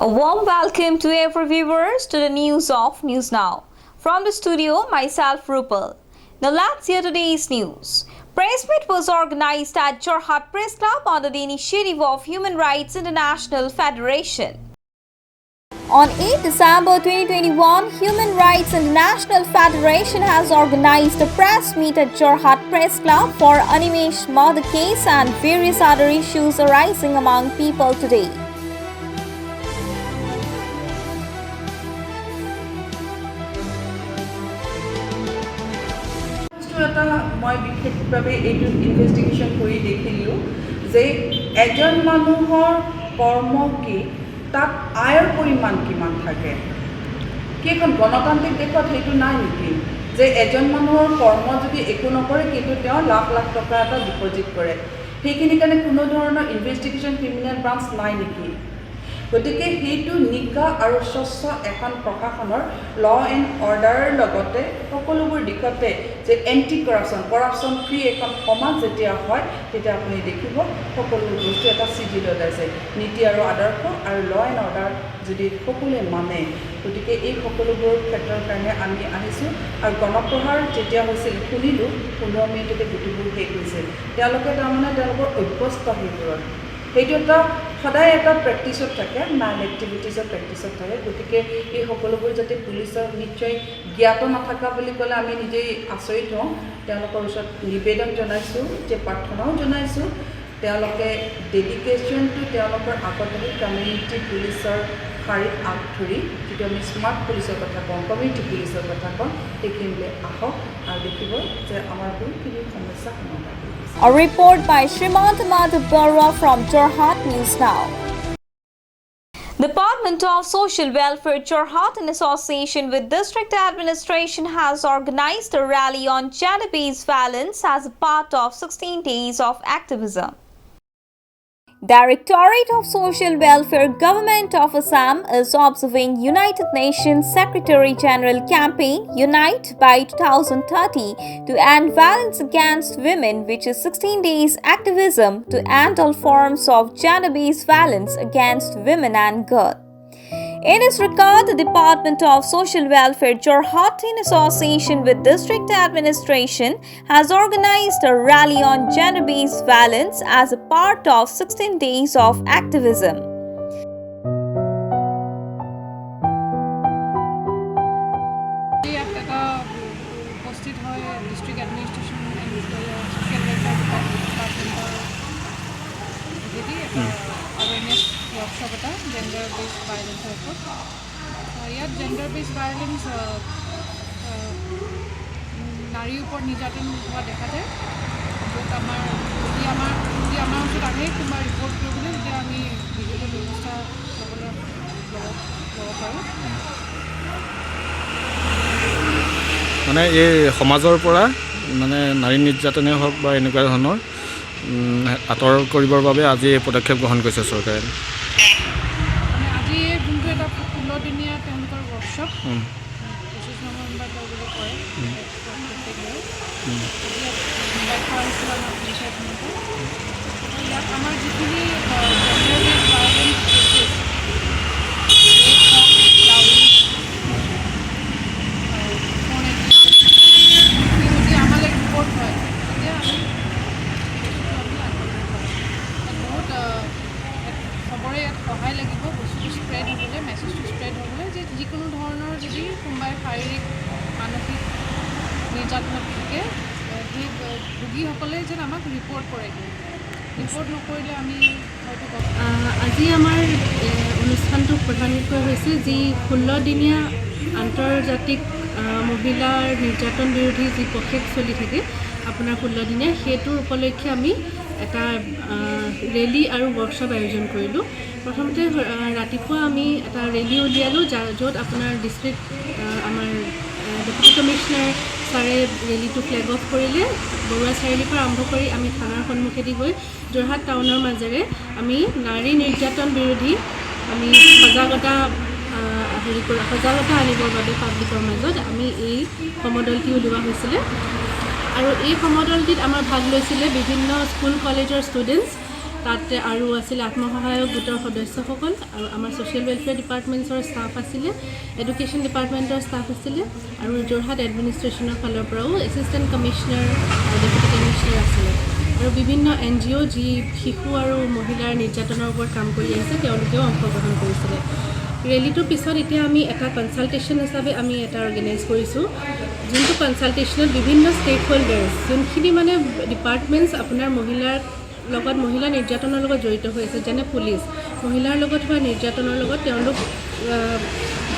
A warm welcome to every viewers to the news of News Now. From the studio, myself Rupal. Now let's hear today's news. Press meet was organized at Jorhat Press Club under the initiative of Human Rights International Federation. On 8 December 2021, Human Rights International Federation has organized a press meet at Jorhat Press Club for Animesh murder case and various other issues arising among people today. মই বিশেষভাৱে এইটো investigation কৰি দেখিলোঁ যে এজন মানুহৰ কৰ্ম কি তাত আয়ৰ পৰিমাণ কিমান থাকে কেইখন গণতান্ত্ৰিক দেশত সেইটো নাই নেকি যে এজন মানুহৰ কৰ্ম যদি একো নকৰে কিন্তু তেওঁ লাখ লাখ টকা এটা ডিপজিট কৰে সেইখিনি কাৰণে কোনো ধৰণৰ ইনভেষ্টিগেশ্যন ক্ৰিমিনেল ব্ৰাঞ্চ নাই নেকি গতিকে সেইটো নিকা আৰু স্বচ্ছ এখন প্ৰশাসনৰ ল এণ্ড অৰ্ডাৰৰ লগতে সকলোবোৰ দিশতে যে এণ্টি কৰাপশ্যন ফ্ৰী এখন সমাজ যেতিয়া হয় তেতিয়া আপুনি দেখিব সকলো বস্তু এটা চিজিলত আছে নীতি আৰু আদৰ্শ আৰু ল এণ্ড অৰ্ডাৰ যদি সকলোৱে মানে গতিকে এই সকলোবোৰ ক্ষেত্ৰৰ কাৰণে আমি আহিছোঁ আৰু গণপ্ৰহাৰ যেতিয়া হৈছিল শুনিলোঁ 15 মিনিটতে গোটেইবোৰ শেষ হৈছিল তেওঁলোকে তাৰমানে তেওঁলোকৰ অভ্যস্ত সেইবোৰত সেইটো এটা সদায় এটা প্ৰেক্টিছত থাকে মান এক্টিভিটিছৰ প্ৰেক্টিছত থাকে গতিকে এই সকলোবোৰ যাতে পুলিচৰ নিশ্চয় জ্ঞাত নাথাকা বুলি ক'লে আমি নিজেই আচৰিত হওঁ তেওঁলোকৰ ওচৰত নিবেদন জনাইছোঁ যে প্ৰাৰ্থনাও জনাইছোঁ তেওঁলোকে ডেডিকেশ্যনটো তেওঁলোকৰ আগতে কমিউনিটি পুলিচৰ শাৰীত আগ ধৰি যিটো আমি স্মাৰ্ট পুলিচৰ কথা কওঁ কমিউনিটি পুলিচৰ কথা কওঁ সেইখিনিলৈ আহক আৰু দেখিব যে আমাৰ বহুতখিনি সমস্যা সমাধান A report by Srimant Madhav Barua from Jorhat News Now. Department of Social Welfare Jorhat in association with District Administration has organized a rally on gender-based violence as a part of 16 days of activism. Directorate of Social Welfare Government of Assam is observing United Nations Secretary General campaign Unite by 2030 to end violence against women, which is 16 days activism to end all forms of gender-based violence against women and girls. In this regard, the Department of Social Welfare Jorhat in association with District Administration has organized a rally on gender-based violence as a part of 16 days of activism. Gender based violence ইয়াত gender based violence নাৰীৰ ওপৰত নিৰ্যাতন হোৱা দেখা যায় য'ত আমাৰ ওচৰত আহে কোনোবা ৰিপৰ্ট কৰিবলৈ তেতিয়া আমি বিভিন্ন ব্যৱস্থা ল'ব পাৰোঁ মানে এই সমাজৰ পৰা মানে নাৰী নিৰ্যাতনে হওক বা এনেকুৱা ধৰণৰ আঁতৰ কৰিবৰ বাবে আজি এই পদক্ষেপ গ্ৰহণ কৰিছে চৰকাৰে আজি যোনটো এটা 16 দিনীয়া তেওঁলোকৰ ৱৰ্কশ্বপ 25 নৱেম্বৰ বুলি কয় ইয়াত আমাৰ যিখিনি যদি আমালৈ ৰিপৰ্ট হয় তেতিয়া আমি সবৰে ইয়াত সহায় লাগিব বস্তুটো স্প্ৰেড হ'বলৈ মেছেজটো স্প্ৰেড হ'বলৈ যে যিকোনো ধৰণৰ যদি কোনোবাই শাৰীৰিক মানসিক নিৰ্যাতনত থাকে সেই ৰোগীসকলে যেন আমাক ৰিপৰ্ট কৰেগৈ ৰিপৰ্ট নকৰিলে আমি হয়তো আজি আমাৰ অনুষ্ঠানটো প্ৰধানকৈ হৈছে যি 16 দিনীয়া আন্তৰ্জাতিক মহিলাৰ নিৰ্যাতন বিৰোধী যি প্ৰশেক চলি থাকে আপোনাৰ 16 দিনীয়া সেইটোৰ উপলক্ষে আমি এটা ৰেলী আৰু ৱৰ্কশ্বপ আয়োজন কৰিলোঁ প্ৰথমতে ৰাতিপুৱা আমি এটা ৰেলী উলিয়ালোঁ য'ত আপোনাৰ ডিষ্ট্ৰিক্ট আমাৰ ডেপুটি কমিশ্যনাৰ ছাৰে ৰেলীটো ফ্লেগ অফ কৰিলে বৰুৱা চাৰিআলিৰ পৰা আৰম্ভ কৰি আমি থানাৰ সন্মুখেদি গৈ যোৰহাট টাউনৰ মাজেৰে আমি নাৰী নিৰ্যাতন বিৰোধী আমি সজাগতা আনিবৰ বাবে পাব্লিকৰ মাজত আমি এই সমদলটি উলিওৱা হৈছিলে আৰু এই সমদলটিত আমাৰ ভাগ লৈছিলে বিভিন্ন স্কুল কলেজৰ ষ্টুডেণ্টছ তাতে আৰু আছিলে আত্মসহায়ক গোটৰ সদস্যসকল আৰু আমাৰ ছ'চিয়েল ৱেলফেয়াৰ ডিপাৰ্টমেণ্টছৰ ষ্টাফ আছিলে, এডুকেশ্যন ডিপাৰ্টমেণ্টৰ ষ্টাফ আছিলে আৰু যোৰহাট এডমিনিষ্ট্ৰেশ্যনৰ ফালৰ পৰাও এছিষ্টেণ্ট কমিশ্যনাৰ আৰু ডেপুটি কমিশ্যনাৰ আছিলে আৰু বিভিন্ন NGO যি শিশু আৰু মহিলাৰ নিৰ্যাতনৰ ওপৰত কাম কৰি আহিছে তেওঁলোকেও অংশগ্ৰহণ কৰিছিলে। ৰেলীটোৰ পিছত এতিয়া আমি এটা কনচালটেশ্যন হিচাপে আমি এটা অৰ্গেনাইজ কৰিছোঁ, যোনটো কনচালটেশ্যনত বিভিন্ন ষ্টেক হোল্ডাৰ্ছ যোনখিনি মানে ডিপাৰ্টমেণ্টছ আপোনাৰ মহিলা নিৰ্যাতনৰ লগত জড়িত হৈ আছে, যেনে পুলিচ, মহিলাৰ লগত হোৱা নিৰ্যাতনৰ লগত তেওঁলোক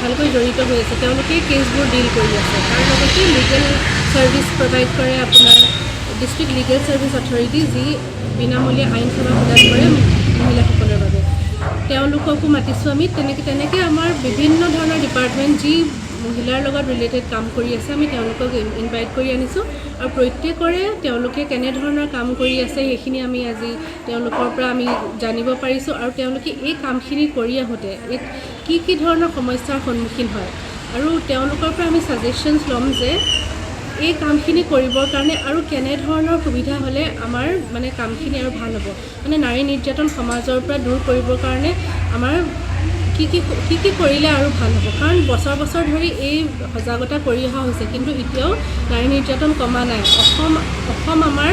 ভালকৈ জড়িত হৈ আছে, তেওঁলোকে কেছবোৰ ডিল কৰি আছে। তাৰ লগতে লিগেল ছাৰ্ভিচ প্ৰভাইড কৰে আপোনাৰ ডিষ্ট্ৰিক্ট লিগেল ছাৰ্ভিচ অথৰিটি, যি বিনামূলীয়া আইন সেৱা প্ৰদান কৰে মহিলাসকলৰ বাবে, তেওঁলোককো মাতিছোঁ আমি। তেনেকৈ আমাৰ বিভিন্ন ধৰণৰ ডিপাৰ্টমেণ্ট যি মহিলাৰ লগত ৰিলেটেড কাম কৰি আছে আমি তেওঁলোকক ইনভাইট কৰি আনিছোঁ আৰু প্ৰত্যেকৰে তেওঁলোকে কেনেধৰণৰ কাম কৰি আছে সেইখিনি আমি আজি তেওঁলোকৰ পৰা আমি জানিব পাৰিছোঁ আৰু তেওঁলোকে এই কামখিনি কৰি আহোঁতে কি ধৰণৰ সমস্যাৰ সন্মুখীন হয় আৰু তেওঁলোকৰ পৰা আমি ছাজেশ্যনছ ল'ম যে এই কামখিনি কৰিবৰ কাৰণে আৰু কেনেধৰণৰ সুবিধা হ'লে আমাৰ মানে কামখিনি আৰু ভাল হ'ব, মানে নাৰী নিৰ্যাতন সমাজৰ পৰা দূৰ কৰিবৰ কাৰণে আমাৰ কি কৰিলে আৰু ভাল হ'ব। কাৰণ বছৰ ধৰি এই সজাগতা কৰি অহা হৈছে, কিন্তু এতিয়াও নাৰী নিৰ্যাতন কমা নাই। অসম আমাৰ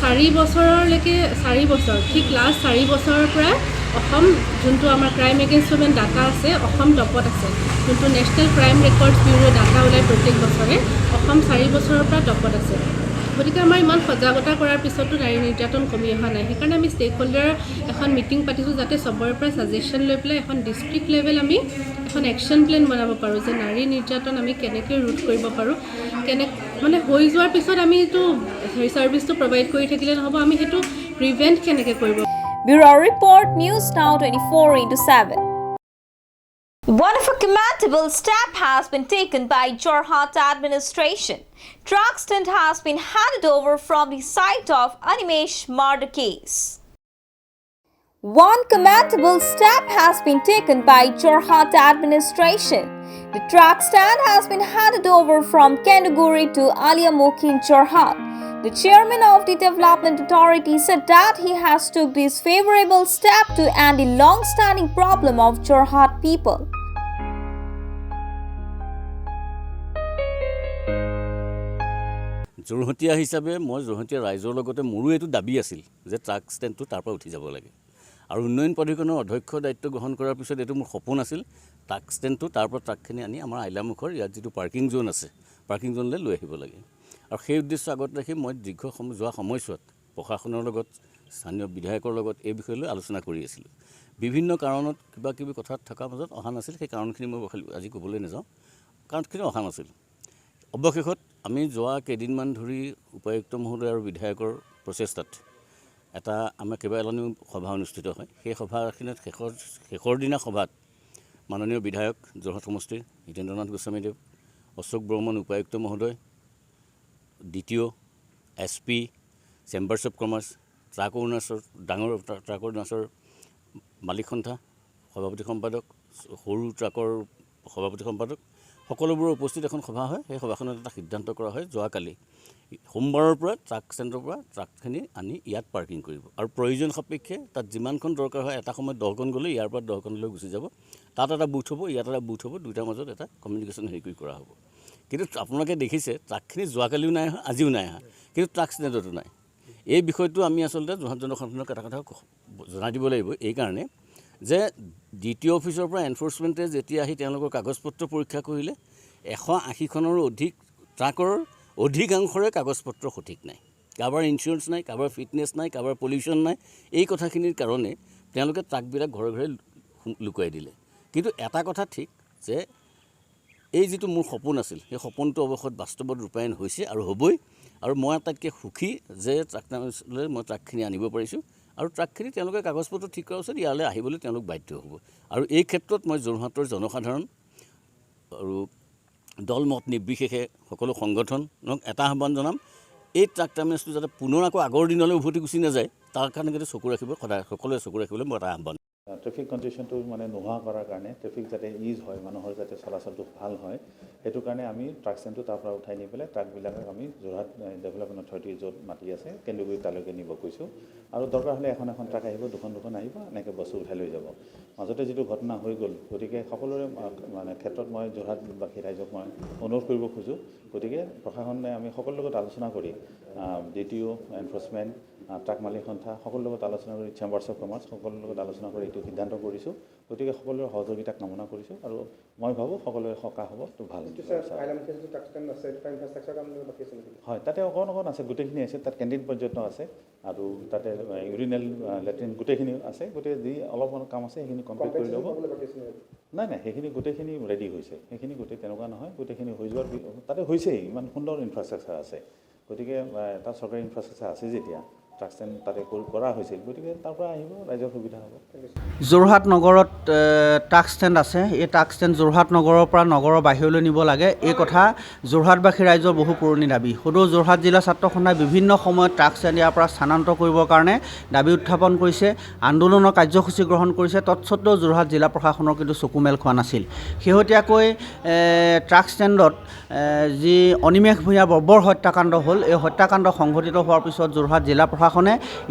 4 বছৰ ঠিক লাষ্ট 4 বছৰৰ পৰা অসম যোনটো আমাৰ ক্ৰাইম এগেইনষ্ট উইমেন ডাটা আছে, অসম টপত আছে। যোনটো national crime records bureau' data ওলাই প্ৰত্যেক বছৰে, অসম 4 বছৰৰ পৰা টপত আছে। গতিকে আমাৰ ইমান সজাগতা কৰাৰ পিছতো নাৰী নিৰ্যাতন কমি অহা নাই। সেইকাৰণে আমি ষ্টেক হোল্ডাৰৰ এখন মিটিং পাতিছোঁ, যাতে চবৰে পৰা ছাজেশ্যন লৈ পেলাই এখন ডিষ্ট্ৰিক্ট লেভেল আমি এখন একশ্যন প্লেন বনাব পাৰোঁ যে নাৰী নিৰ্যাতন আমি কেনেকৈ ৰোধ কৰিব পাৰোঁ, মানে হৈ যোৱাৰ পিছত আমি এইটো ছাৰ্ভিচটো প্ৰভাইড কৰি থাকিলে নহ'ব, আমি সেইটো প্ৰিভেণ্ট কেনেকৈ কৰিব। Bureau Report, News Now 24/7. One of a commendable step has been taken by Jorhat administration. Truckstand has been handed over from the site of Animesh murder case. One commendable step has been taken by Jorhat administration. The truck stand has been handed over from Kenduguri to Aliamukhi in Jorhat. The chairman of the Development Authority said that he has took this favorable step to end the long-standing problem of Jorhat people. যোৰহতীয়া হিচাপে মই যোৰহতীয়া ৰাইজৰ লগতে মোৰো এইটো দাবী আছিল যে truck ষ্টেণ্ডটো তাৰ পৰা উঠি যাব লাগে আৰু উন্নয়ন প্ৰাধিকৰণৰ অধ্যক্ষ দায়িত্ব গ্ৰহণ কৰাৰ পিছত এইটো মোৰ সপোন আছিল ট্ৰাক ষ্টেণ্ডটো তাৰ পৰা ট্ৰাকখিনি আনি আমাৰ আইলামুখৰ ইয়াত যিটো পাৰ্কিং জোন আছে পাৰ্কিং জোনলৈ লৈ আহিব লাগে আৰু সেই উদ্দেশ্য আগত ৰাখি মই যোৱা সময়ছোৱাত প্ৰশাসনৰ লগত স্থানীয় বিধায়কৰ লগত এই বিষয়লৈ আলোচনা কৰি আছিলোঁ বিভিন্ন কাৰণত কিবা কথাত থকাৰ মাজত অহা নাছিল সেই কাৰণখিনি মই আজি ক'বলৈ নাযাওঁ কাৰণখিনি অহা নাছিল অৱশেষত আমি যোৱা কেইদিনমান ধৰি উপায়ুক্ত মহোদয় আৰু বিধায়কৰ প্ৰচেষ্টাত এটা আমাৰ কেইবালানি সভা অনুষ্ঠিত হয় সেই সভাখিনিত শেষৰ দিনা সভাত মাননীয় বিধায়ক যোৰহাট সমষ্টিৰ হিতেন্দ্ৰনাথ গোস্বামীদেৱ অশোক বৰ্মন উপায়ুক্ত মহোদয় দ্বিতীয় SP chambers of commerce truck অ'নাৰ্ছৰ ডাঙৰ ট্ৰাকৰ অ'নাৰ্ছৰ মালিক সন্থা সভাপতি সম্পাদক সৰু ট্ৰাকৰ সভাপতি সম্পাদক সকলোবোৰৰ উপস্থিত এখন সভা হয় সেই সভাখনত এটা সিদ্ধান্ত কৰা হয় যোৱাকালি সোমবাৰৰ পৰা ট্ৰাক ষ্টেণ্ডৰ পৰা ট্ৰাকখিনি আনি ইয়াত পাৰ্কিং কৰিব আৰু প্ৰয়োজন সাপেক্ষে তাত যিমানখন দৰকাৰ হয় এটা সময়ত 10খন গ'লে ইয়াৰ পৰা 10খনলৈ গুচি যাব তাত এটা বুথ হ'ব ইয়াত এটা বুথ হ'ব দুটাৰ মাজত এটা কমিউনিকেশ্যন হেৰি কৰা হ'ব কিন্তু আপোনালোকে দেখিছে ট্ৰাকখিনি যোৱাকালিও নাই অহা আজিও নাই অহা কিন্তু ট্ৰাক ষ্টেণ্ডতো নাই এই বিষয়টো আমি আচলতে যোৰহাট জনসাধাৰণক এটা কথা জনাই দিব লাগিব এইকাৰণে যে দ্বিতীয় অফিচৰ পৰা এনফৰ্চমেণ্টে যেতিয়া আহি তেওঁলোকৰ কাগজ পত্ৰ পৰীক্ষা কৰিলে 180খনৰো অধিক ট্ৰাকৰ অধিকাংশৰে কাগজ পত্ৰ সঠিক নাই কাৰোবাৰ ইঞ্চুৰেঞ্চ নাই কাৰোবাৰ ফিটনেছ নাই কাৰোবাৰ পলিউশ্যন নাই এই কথাখিনিৰ কাৰণে তেওঁলোকে ট্ৰাকবিলাক ঘৰে ঘৰে লুকুৱাই দিলে কিন্তু এটা কথা ঠিক যে এই যিটো মোৰ সপোন আছিল সেই সপোনটো অৱশ্যত বাস্তৱত ৰূপায়ণ হৈছে আৰু হ'বই আৰু মই আটাইতকৈ সুখী যে ট্ৰাকলৈ মই ট্ৰাকখিনি আনিব পাৰিছোঁ আৰু ট্ৰাকখিনি তেওঁলোকে কাগজ পত্ৰ ঠিক কৰাৰ পিছত ইয়ালৈ আহিবলৈ তেওঁলোক বাধ্য হ'ব আৰু এই ক্ষেত্ৰত মই যোৰহাটৰ জনসাধাৰণ আৰু দল মত নিৰ্বিশেষে সকলো সংগঠনক এটা আহ্বান জনাম এই ট্ৰাক টাৰ্মিনেছটো যাতে পুনৰ আকৌ আগৰ দিনলৈ উভতি গুচি নাযায় তাৰ কাৰণে যাতে চকু ৰাখিব সদায় সকলোৱে চকু ৰাখিবলৈ মই এটা আহ্বান ট্ৰেফিক কণ্ডিশ্যনটো মানে নোহোৱা কৰাৰ কাৰণে ট্ৰেফিক যাতে ইজ হয় মানুহৰ যাতে চলাচলটো ভাল হয় সেইটো কাৰণে আমি ট্ৰাক ষ্টেণ্ডটো তাৰ পৰা উঠাই নি পেলাই ট্ৰাকবিলাকক আমি যোৰহাট ডেভেলপমেণ্ট অথৰিটি য'ত মাটি আছে কেন্দ্ৰগুৰি তালৈকে নিব কৈছোঁ আৰু দৰকাৰ হ'লে এখন ট্ৰাক আহিব দুখন আহিব এনেকৈ বস্তু উঠাই লৈ যাব মাজতে যিটো ঘটনা হৈ গ'ল গতিকে সকলোৰে মানে ক্ষেত্ৰত মই যোৰহাটবাসী ৰাইজক মই অনুৰোধ কৰিব খোজোঁ গতিকে প্ৰশাসনে আমি সকলোৰ লগত আলোচনা কৰি DTO এনফৰ্চমেণ্ট ট্ৰাক মালিক সন্থা সকলোৰ লগত আলোচনা কৰি চেম্বাৰ্ছ অফ কমাৰ্চ সকলোৰ লগত আলোচনা কৰি এইটো সিদ্ধান্ত কৰিছোঁ গতিকে সকলোৰে সহযোগিতা কামনা কৰিছোঁ আৰু মই ভাবোঁ সকলোৰে সকাহ হ'ব তো ভাল হয় তাতে অকণ আছে গোটেইখিনি আছে তাত কেণ্টিন পৰ্যন্ত আছে আৰু তাতে ইউৰিনেল লেট্ৰিন গোটেইখিনি আছে গতিকে যি অলপমান কাম আছে সেইখিনি কমপ্লিট কৰি ল'ব নাই সেইখিনি গোটেইখিনি ৰেডি হৈছে সেইখিনি গোটেই তেনেকুৱা নহয় গোটেইখিনি হৈ যোৱাৰ তাতে হৈছেই ইমান সুন্দৰ ইনফ্ৰাষ্ট্ৰাকচাৰ আছে গতিকে তাত চৰকাৰী ইনফ্ৰাষ্ট্ৰাকচাৰ আছে যেতিয়া ট্ৰাক ষ্টেণ্ড তাতে কৰা হৈছিল গতিকে তাৰ পৰা আহিব ৰাইজৰ সুবিধা হ'ব যোৰহাট নগৰত ট্ৰাক ষ্টেণ্ড আছে এই ট্ৰাক ষ্টেণ্ড যোৰহাট নগৰৰ পৰা নগৰৰ বাহিৰলৈ নিব লাগে এই কথা যোৰহাটবাসী ৰাইজৰ বহু পুৰণি দাবী সদৌ যোৰহাট জিলা ছাত্ৰ সন্থাই বিভিন্ন সময়ত ট্ৰাক ষ্টেণ্ড ইয়াৰ পৰা স্থানান্তৰ কৰিবৰ কাৰণে দাবী উত্থাপন কৰিছে আন্দোলনৰ কাৰ্যসূচী গ্ৰহণ কৰিছে তৎসত্ত্বেও যোৰহাট জিলা প্ৰশাসনৰ কিন্তু চকু মেল খোৱা নাছিল শেহতীয়াকৈ ট্ৰাক ষ্টেণ্ডত যি অনিমেষ ভূঞাৰ বৰ্বৰ হত্যাকাণ্ড হ'ল এই হত্যাকাণ্ড সংঘটিত হোৱাৰ পিছত যোৰহাট জিলা প্ৰশাসনে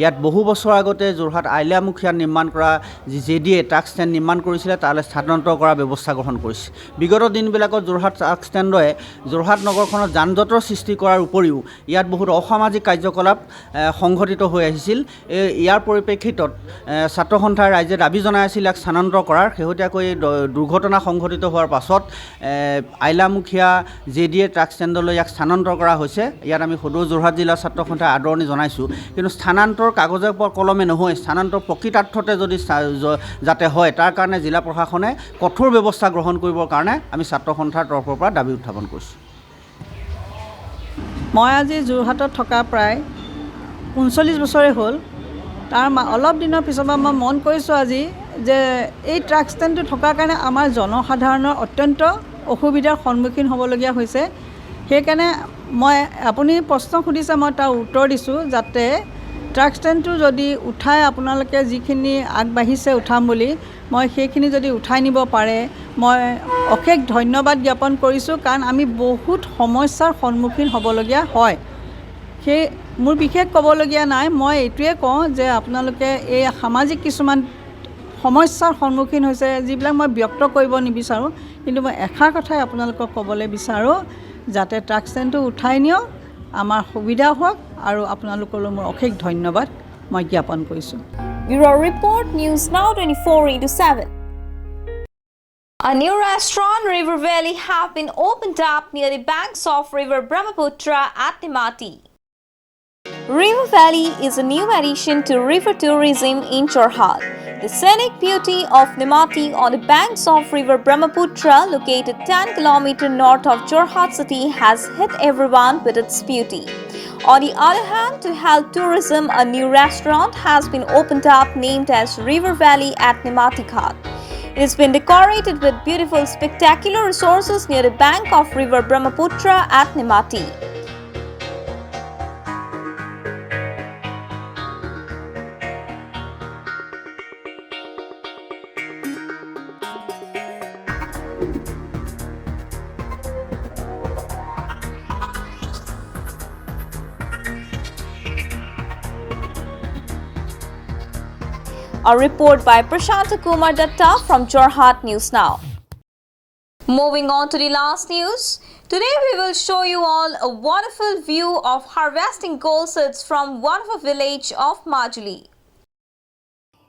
ইয়াত বহু বছৰ আগতে যোৰহাট আইলামুখীয়াত নিৰ্মাণ কৰা যি JDA ট্ৰাক ষ্টেণ্ড নিৰ্মাণ কৰিছিলে তালৈ স্থানান্তৰ কৰাৰ ব্যৱস্থা গ্ৰহণ কৰিছে বিগত দিনবিলাকত যোৰহাট ট্ৰাক ষ্টেণ্ডে যোৰহাট নগৰখনত যান জঁটৰ সৃষ্টি কৰাৰ উপৰিও ইয়াত বহুত অসামাজিক কাৰ্যকলাপ সংঘটিত হৈ আহিছিল ইয়াৰ পৰিপ্ৰেক্ষিতত ছাত্ৰ সন্থাৰ ৰাইজে দাবী জনাই আছিল ইয়াক স্থানান্তৰ কৰাৰ শেহতীয়াকৈ দুৰ্ঘটনা সংঘটিত হোৱাৰ পাছত আইলামুখীয়া JDA ট্ৰাক ষ্টেণ্ডলৈ ইয়াক স্থানান্তৰ কৰা হৈছে ইয়াত আমি সদৌ যোৰহাট জিলা ছাত্ৰ সন্থাই আদৰণি জনাইছোঁ কিন্তু স্থানান্তৰ কাগজে কলমে নহয় স্থানান্তৰ প্ৰকৃতাৰ্থতে যদি যাতে হয় তাৰ কাৰণে জিলা প্ৰশাসনে কঠোৰ ব্যৱস্থা গ্ৰহণ কৰিবৰ কাৰণে আমি ছাত্ৰ সন্থাৰ তৰফৰ পৰা দাবী উত্থাপন কৰিছোঁ মই আজি যোৰহাটত থকা প্ৰায় 39 বছৰে হ'ল তাৰ অলপ দিনৰ পিছৰ পৰা মই মন কৰিছোঁ আজি যে এই ট্ৰাক ষ্টেণ্ডটো থকাৰ কাৰণে আমাৰ জনসাধাৰণৰ অত্যন্ত অসুবিধাৰ সন্মুখীন হ'বলগীয়া হৈছে সেইকাৰণে মই আপুনি প্ৰশ্ন সুধিছে মই তাৰ উত্তৰ দিছোঁ যাতে ট্ৰাক ষ্টেণ্ডটো যদি উঠাই আপোনালোকে যিখিনি আগবাঢ়িছে উঠাম বুলি মই সেইখিনি যদি উঠাই নিব পাৰে মই অশেষ ধন্যবাদ জ্ঞাপন কৰিছোঁ কাৰণ আমি বহুত সমস্যাৰ সন্মুখীন হ'বলগীয়া হয় সেই মোৰ বিশেষ ক'বলগীয়া নাই মই এইটোৱে কওঁ যে আপোনালোকে এই সামাজিক কিছুমান সমস্যাৰ সন্মুখীন হৈছে যিবিলাক মই ব্যক্ত কৰিব নিবিচাৰোঁ কিন্তু মই এষাৰ কথাই আপোনালোকক ক'বলৈ বিচাৰোঁ যাতে ট্ৰাক ষ্টেণ্ডটো উঠাই নিয়ক আমাৰ সুবিধা হোক আৰু আপোনালোকলৈ মোৰ অশেষ ধন্যবাদ মই জ্ঞাপন কৰিছোঁ Bureau Report News Now 24/7. A new restaurant, River Valley, have been opened up near the banks of River Brahmaputra at Nimati. River Valley is a new addition to river tourism in Jorhat. The scenic beauty of Nimati on the banks of River Brahmaputra, located 10 km north of Jorhat city, has hit everyone with its beauty. On the other hand, to help tourism, a new restaurant has been opened up named as River Valley at Nimati Ghat. It has been decorated with beautiful, spectacular resources near the bank of River Brahmaputra at Nimati. A report by Prashanta Kumar Datta from Jorhat News Now. Moving on to the last news. Today we will show you all a wonderful view of harvesting gold seeds from one of the village of Majuli.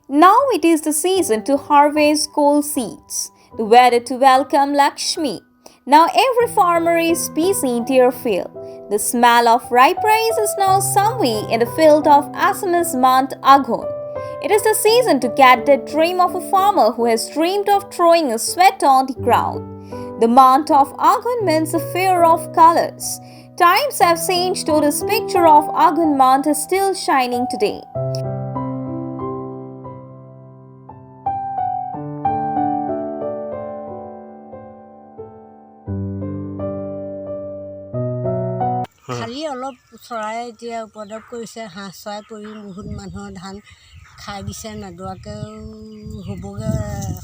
Now it is the season to harvest gold seeds, the weather to welcome Lakshmi. Now every farmer is busy in their field. The smell of ripe rice is now somewhere in the field of Assamese month Aghon. It is the season to get the dream of a farmer who has dreamed of throwing a sweat on the ground. The month of Aghon means a fair of colors. Times have changed, though this picture of Aghon month is still shining today. খালি অলপ চৰাই এতিয়া উপদ্ৰৱ কৰিছে হাঁহ চৰাই পৰি বহুত মানুহৰ ধান খাই দিছে নদুৱাকৈও হ'বগৈ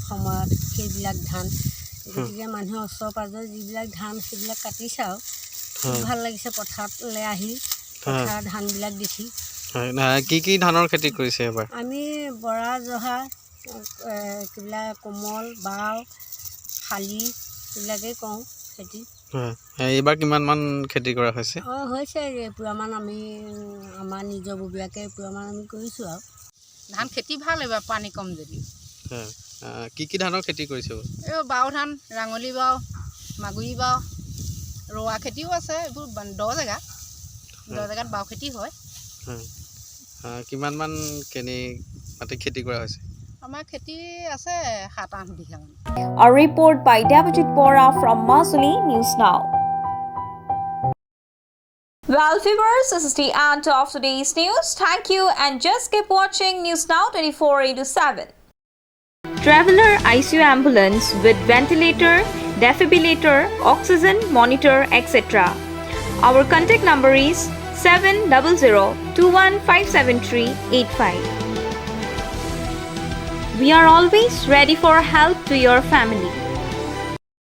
সময়ত সেইবিলাক ধান গতিকে মানুহৰ ওচৰ পাঁজৰ যিবিলাক ধান সেইবিলাক কাটিছে আৰু খুব ভাল লাগিছে পথাৰলৈ আহি পথাৰৰ ধানবিলাক দেখি। কি ধানৰ খেতি কৰিছে এবাৰ? আমি বৰা জহা কিবিলাক কোমল বাও শালি এইবিলাকেই কৰোঁ খেতি। এইবাৰ কিমানমান খেতি কৰা হৈছে? হৈছে এপোৱামান আমি আমাৰ নিজৰববীয়াকৈ এপোৱামান আমি কৰিছোঁ আৰু। ধান খেতি ভাল এইবাৰ পানী কম যদি। কি ধানৰ খেতি কৰিছে? এই বাও ধান, ৰাঙলী বাও, মাগুৰী বাও, ৰোৱা খেতিও আছে। এইবোৰ দ জেগাত বাও খেতি হয়। কিমানমান মাটি খেতি কৰা হৈছে? আমাৰ খেতি আছে 7-8 বিঘামান। A report by Devajit Bora from Masuli News Now. Well, viewers, this is the end of today's news. Thank you and just keep watching News Now 24/7. Traveler ICU ambulance with ventilator, defibrillator, oxygen monitor, etc. Our contact number is 7002157385. We are always ready for help to your family.